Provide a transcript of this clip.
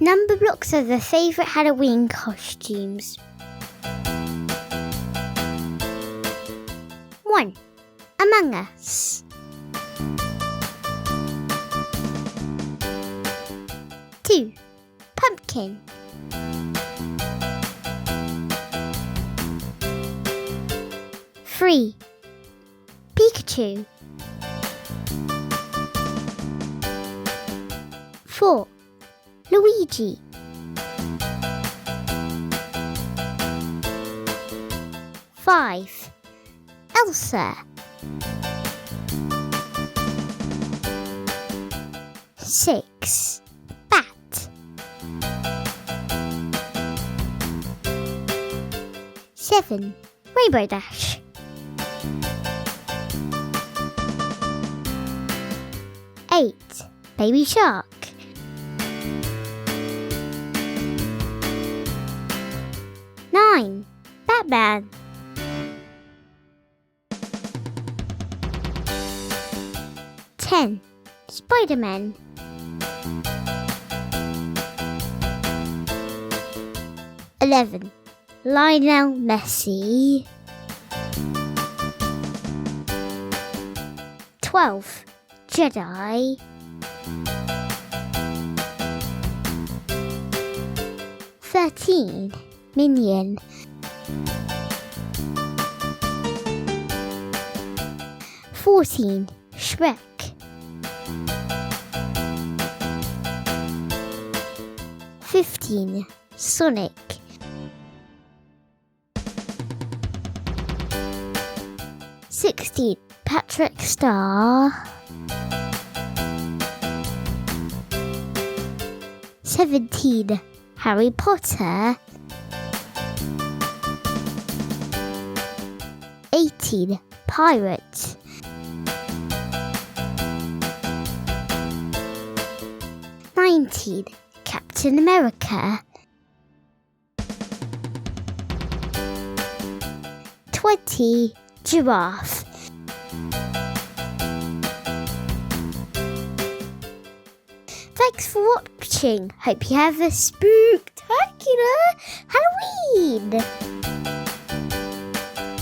Numberblocks are the favourite Halloween costumes. 1. Among Us. 2. Pumpkin. 3. Pikachu. 4. Luigi. 5. Elsa. 6. Bat. 7. Rainbow Dash. 8. Baby Shark. 9. Batman. 10. Spider-Man. 11. Lionel Messi. 12. Jedi. 13. Minion. 14. Shrek. 15. Sonic. 16. Patrick Star. 17. Harry Potter. 18. Pirate. 19. Captain America. 20. Giraffe. Thanks for watching. Hope you have a spooktacular Halloween.